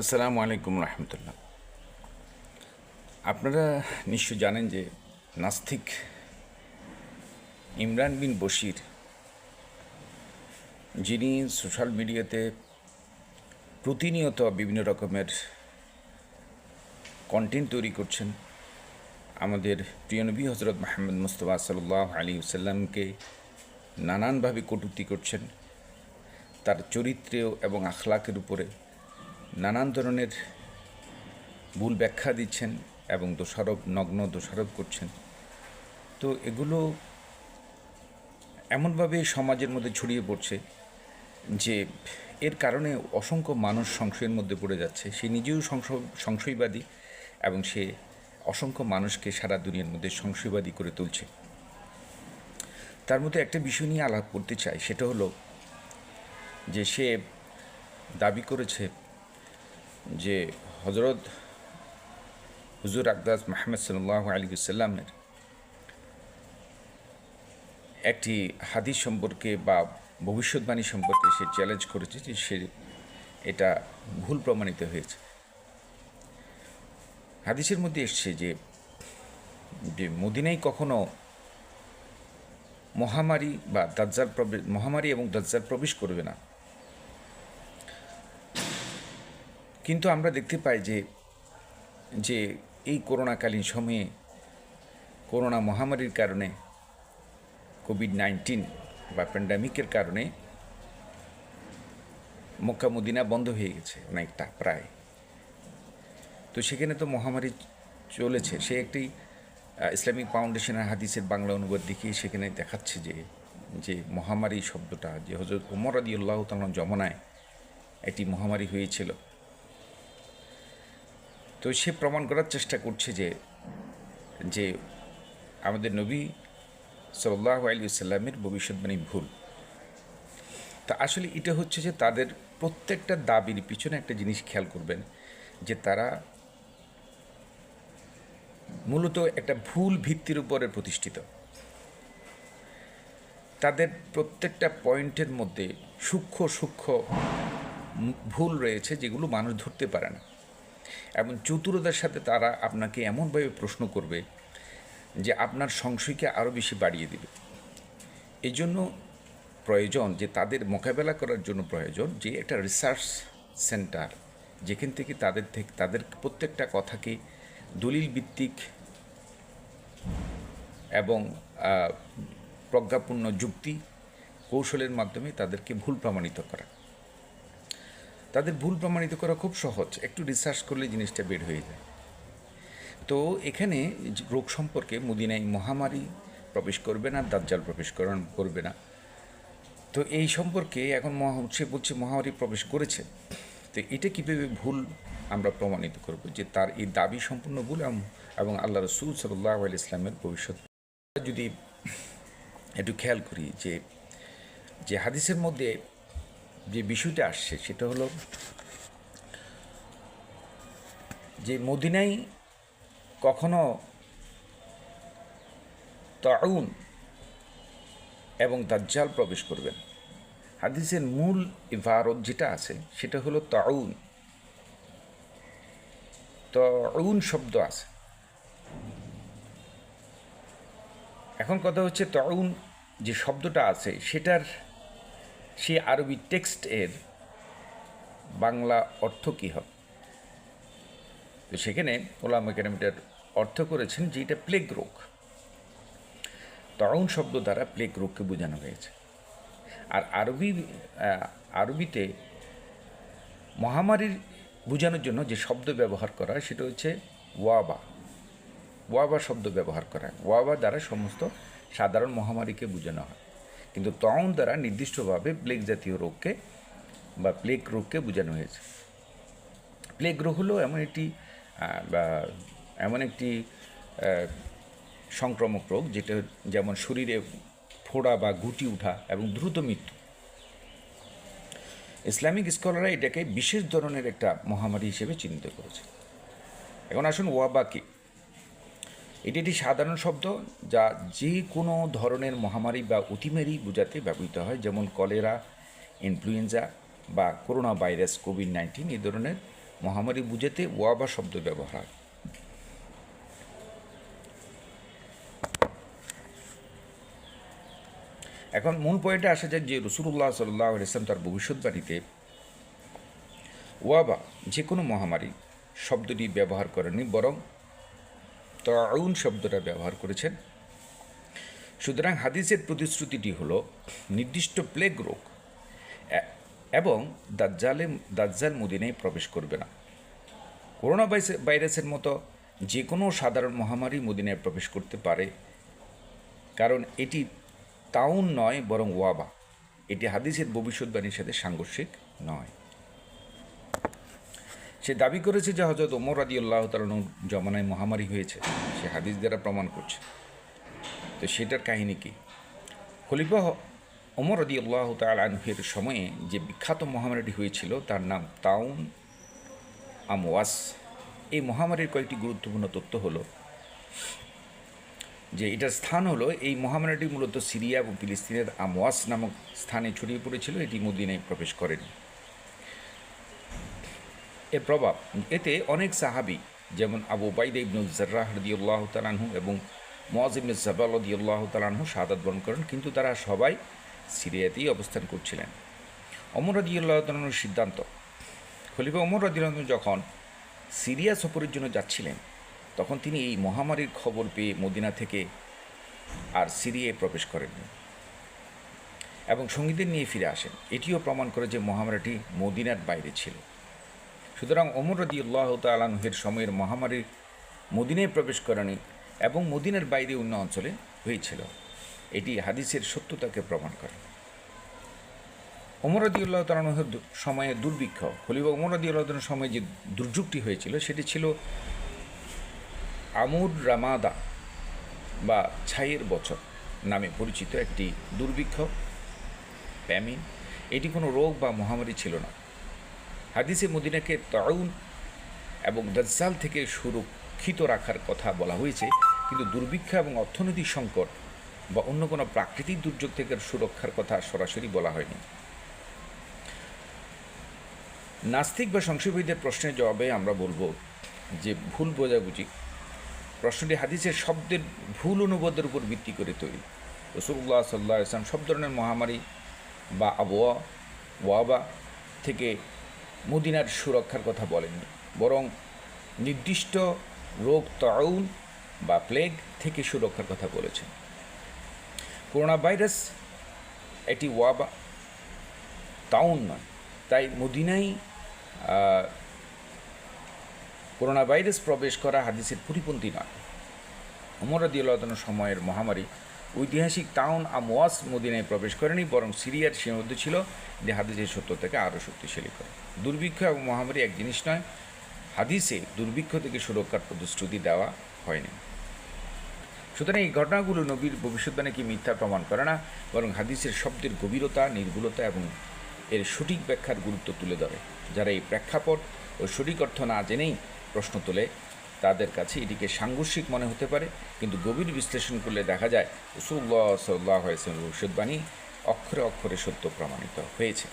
আসসালামু আলাইকুম রহমতুল্লাহ। আপনারা নিশ্চয় জানেন যে নাস্তিক ইমরান বিন বশির, যিনি সোশ্যাল মিডিয়াতে প্রতিনিয়ত বিভিন্ন রকমের কন্টেন্ট তৈরি করছেন, আমাদের প্রিয় নবী হজরত মোহাম্মদ মুস্তফা সাল্লাল্লাহু আলাইহি ওয়াসাল্লামকে নানানভাবে কটূক্তি করছেন, তার চরিত্রেও এবং আখলাকের উপরে নানান ধরনের ভুল ব্যাখ্যা দিচ্ছেন এবং নগ্ন দোষারোপ করছেন। তো এগুলো এমনভাবে সমাজের মধ্যে ছড়িয়ে পড়ছে যে এর কারণে অসংখ্য মানুষ সংশয়ের মধ্যে পড়ে যাচ্ছে। সে নিজেও সংশয়বাদী এবং সে অসংখ্য মানুষকে সারা দুনিয়ার মধ্যে সংশয়বাদী করে তুলছে। তার মধ্যে একটা বিষয় নিয়ে আলাপ করতে চাই, সেটা হলো যে সে দাবি করেছে যে হজরত হুজুর আকদাস মুহাম্মদ সাল্লাল্লাহু আলাইহি ওয়াসাল্লামের একটি হাদিস সম্পর্কে বা ভবিষ্যৎবাণী সম্পর্কে সে চ্যালেঞ্জ করেছে যে সে এটা ভুল প্রমাণিত হয়েছে। হাদিসের মধ্যে এসছে যে মদিনায় কখনো মহামারী এবং দাজ্জাল প্রবেশ করবে না। কিন্তু আমরা দেখতে পাই যে এই করোনাকালীন সময়ে করোনা মহামারীর কারণে, কোভিড-19 বা প্যান্ডামিকের কারণে মক্কা মদিনা বন্ধ হয়ে গেছে অনেকটা প্রায়। তো সেখানে তো মহামারী চলেছে। সে একটি ইসলামিক ফাউন্ডেশনের হাদিসের বাংলা অনুবাদ দেখিয়ে সেখানে দেখাচ্ছে যে মহামারী শব্দটা, যে হযরত ওমর রাদিয়াল্লাহু তাআলা যমনায় একটি মহামারী হয়েছিল। তো সে প্রমাণ করার চেষ্টা করছে যে আমাদের নবী সাল্লাল্লাহু আলাইহি ওয়াসাল্লামের ভবিষ্যৎবাণী ভুল। তা আসলে এটা হচ্ছে যে তাদের প্রত্যেকটা দাবির পিছনে একটা জিনিস খেয়াল করবেন, যে তারা মূলত একটা ভুল ভিত্তির উপরে প্রতিষ্ঠিত। তাদের প্রত্যেকটা পয়েন্টের মধ্যে সূক্ষ্ম ভুল রয়েছে যেগুলো মানুষ ধরতে পারে না, এবং চতুরতার সাথে তারা আপনাকে এমনভাবে প্রশ্ন করবে যে আপনার সংশয়কে আরও বেশি বাড়িয়ে দেবে। এই জন্য প্রয়োজন যে তাদের মোকাবেলা করার জন্য প্রয়োজন যে একটা রিসার্চ সেন্টার, যেখান থেকে তাদের প্রত্যেকটা কথাকে দলিল ভিত্তিক এবং প্রজ্ঞাপূর্ণ যুক্তি কৌশলের মাধ্যমে তাদেরকে ভুল প্রমাণিত করা। তাদের ভুল প্রমাণিত করা খুব সহজ, একটু রিসার্চ করলে জিনিসটা বের হয়ে যায়। তো এখানে রোগ সম্পর্কে মদিনায় মহামারী প্রবেশ করবে না, দাজ্জাল প্রবেশ করবে না। তো এই সম্পর্কে এখন সে বলছে মহামারী প্রবেশ করেছে। তো এটা কীভাবে ভুল আমরা প্রমাণিত করব যে তার এই দাবি সম্পূর্ণ ভুল, এবং আল্লাহ রসুল সাল্লাল্লাহু আলাইহি ইসলামের ভবিষ্যৎ যদি একটু খেয়াল করি যে হাদিসের মধ্যে যে বিষয়টা আসছে সেটা হলো যে মদিনায় কখনো তাউন এবং দাজ্জাল প্রবেশ করবেন। হাদিসের মূল ইবারত যেটা আছে সেটা হলো তাউন শব্দ আছে। এখন কথা হচ্ছে তাউন যে শব্দটা আছে সেই আরবি টেক্সট এর বাংলা অর্থ কী হবে। তো সেখানে ওলামা কেরাম এটার অর্থ করেছেন যে এটা প্লেগ রোগ। তাউন শব্দ দ্বারা প্লেগ রোগকে বোঝানো হয়েছে। আর আরবিতে মহামারীর বোঝানোর জন্য যে শব্দ ব্যবহার করা সেটা হচ্ছে ওয়াবা শব্দ ব্যবহার করা। ওয়াবা দ্বারা সমস্ত সাধারণ মহামারীকে বোঝানো হয়, কিন্তু তাউন দ্বারা নির্দিষ্টভাবে প্লেগ জাতীয় রোগকে বা প্লেগ রোগকে বোঝানো হয়েছে। প্লেগ রোগ হলো এমন একটি সংক্রামক রোগ যেটা যেমন শরীরে ফোড়া বা গুটি ওঠা এবং দ্রুত মৃত্যু। ইসলামিক স্কলাররা এটাকে বিশেষ ধরনের একটা মহামারী হিসেবে চিহ্নিত করেছে। এখন আসুন ওয়াবা কি। এটি একটি সাধারণ শব্দ যা যে কোনো ধরনের মহামারী বা অতিমারি বোঝাতে ব্যবহৃত হয়, যেমন কলেরা, ইনফ্লুয়েঞ্জা বা করোনা ভাইরাস, কোভিড-19 এই ধরনের মহামারী বুঝাতে ওয়াবা শব্দ ব্যবহার হয়। এখন মূল পয়েন্টে আসা যায় যে রাসূলুল্লাহ সাল্লাল্লাহু আলাইহি ওয়াসাল্লাম তার ভবিষ্যৎবাণীতে ওয়াবা যে কোনো মহামারী শব্দটি ব্যবহার করেননি, বরং তাউন শব্দটা ব্যবহার করেছেন। সুতরাং হাদিসের প্রতিশ্রুতিটি হলো নির্দিষ্ট প্লেগ রোগ এবং দাজ্জাল মদিনায় প্রবেশ করবে না। করোনা ভাইরাসের মতো যে কোনো সাধারণ মহামারী মদিনায় প্রবেশ করতে পারে, কারণ এটি তাউন নয় বরং ওয়াবা। এটি হাদিসের ভবিষ্যৎবাণীর সাথে সাংঘর্ষিক নয়। সে দাবি করেছে যে হযরত ওমর রাদিয়াল্লাহু তাআলা জমানায় মহামারী হয়েছে, সে হাদিস দ্বারা প্রমাণ করছে। তো সেটার কাহিনী কি? খলিফা ওমর রাদিয়াল্লাহু তাআলা আনহুর সময়ে যে বিখ্যাত মহামারীটি হয়েছিল তার নাম তাউন আমওয়াস। এই মহামারীর কয়েকটি গুরুত্বপূর্ণ তথ্য হলো যে এটার স্থান হলো, এই মহামারীটি মূলত সিরিয়া এবং ফিলিস্তিনের আমওয়াস নামক স্থানে ছড়িয়ে পড়েছিল, এটি মদিনায় প্রবেশ করেনি। এর প্রভাব, এতে অনেক সাহাবী যেমন আবু উবাইদা ইবনে জাররাহ রাদিয়াল্লাহু তাআলা আনহু এবং মুআয ইবনে জাবাল রাদিয়াল্লাহু তাআলা আনহু শাহাদাত বরণ করেন, কিন্তু তারা সবাই সিরিয়াতেই অবস্থান করছিলেন। ওমর রাদিয়াল্লাহু তাআলা আনহুর সিদ্ধান্ত, খলিফা ওমর রাদিয়াল্লাহু আনহু যখন সিরিয়া সফরের জন্য যাচ্ছিলেন, তখন তিনি এই মহামারীর খবর পেয়ে মদিনা থেকে আর সিরিয়ায় প্রবেশ করেননি এবং সঙ্গীদের নিয়ে ফিরে আসেন। এটিও প্রমাণ করে যে মহামারীটি মদিনার বাইরে ছিল। সুতরাং ওমর রাদিয়াল্লাহু তাআলা আনহুর সময়ের মহামারী মদিনায় প্রবেশ করেনি এবং মদিনার বাইরে অন্য অঞ্চলে হয়েছিল। এটি হাদিসের সত্যতাকে প্রমাণ করে। ওমর রাদিয়াল্লাহু তাআলা আনহুর সময়ে দুর্ভিক্ষ, খলিফা ওমর রাদিয়াল্লাহু তাআলার সময়ে যে দুর্যোগটি হয়েছিল সেটি ছিল আমুর রামাদা বা ছাইয়ের বছর নামে পরিচিত একটি দুর্ভিক্ষ, প্যামিন। এটি কোনো রোগ বা মহামারী ছিল না। হাদিসে মদিনাকে তাউন এবং দাজ্জাল থেকে সুরক্ষিত রাখার কথা বলা হয়েছে, কিন্তু দুর্ভিক্ষ এবং অর্থনৈতিক সংকট বা অন্য কোনো প্রাকৃতিক দুর্যোগ থেকে সুরক্ষার কথা সরাসরি বলা হয়নি। নাস্তিক বা সংশয়বাদীদের প্রশ্নের জবাবে আমরা বলবো যে ভুল বোঝাবুঝি। প্রশ্নটি হাদিসের শব্দের ভুল অনুবাদের উপর ভিত্তি করে তৈরি। রাসূলুল্লাহ সাল্লাল্লাহু আলাইহি ওয়াসাল্লাম সব ধরনের মহামারী বা ওয়াবা থেকে মদিনার সুরক্ষার কথা বলেননি, বরং নির্দিষ্ট রোগ তাউন বা প্লেগ থেকে সুরক্ষার কথা বলেছেন। করোনা ভাইরাস এটি ওয়াবা, তাউন নয়। তাই মদিনায় করোনা ভাইরাস প্রবেশ করা হাদিসের পরিপন্থী নয়। ওমর রাদিয়াল্লাহু তাআলার সময়ের মহামারী ঐতিহাসিক তাউন আমওয়াস মদিনায় প্রবেশ করেনি, বরং সিরিয়ার সীমাবদ্ধ ছিল, যে হাদিসের সত্যতাকে আরও শক্তিশালী করে। দুর্ভিক্ষ এবং মহামারী এক জিনিস নয়। হাদিসে দুর্ভিক্ষ থেকে সুরক্ষার প্রতিশ্রুতি দেওয়া হয়নি। সুতরাং এই ঘটনাগুলো নবীর ভবিষ্যৎবাণীকে মিথ্যা প্রমাণ করে না, বরং হাদিসের শব্দের গভীরতা, নির্ভুলতা এবং এর সঠিক ব্যাখ্যার গুরুত্ব তুলে ধরে। যারা এই প্রেক্ষাপট ও সঠিক অর্থ না জেনেই প্রশ্ন তোলে, তাদের কাছে এটিকে সাংঘর্ষিক মনে হতে পারে, কিন্তু গভীর বিশ্লেষণ করলে দেখা যায় রাসূলুল্লাহ সাল্লাল্লাহু আলাইহি ওয়াসাল্লামের ভবিষ্যৎবাণী অক্ষরে অক্ষরে সত্য প্রমাণিত হয়েছে।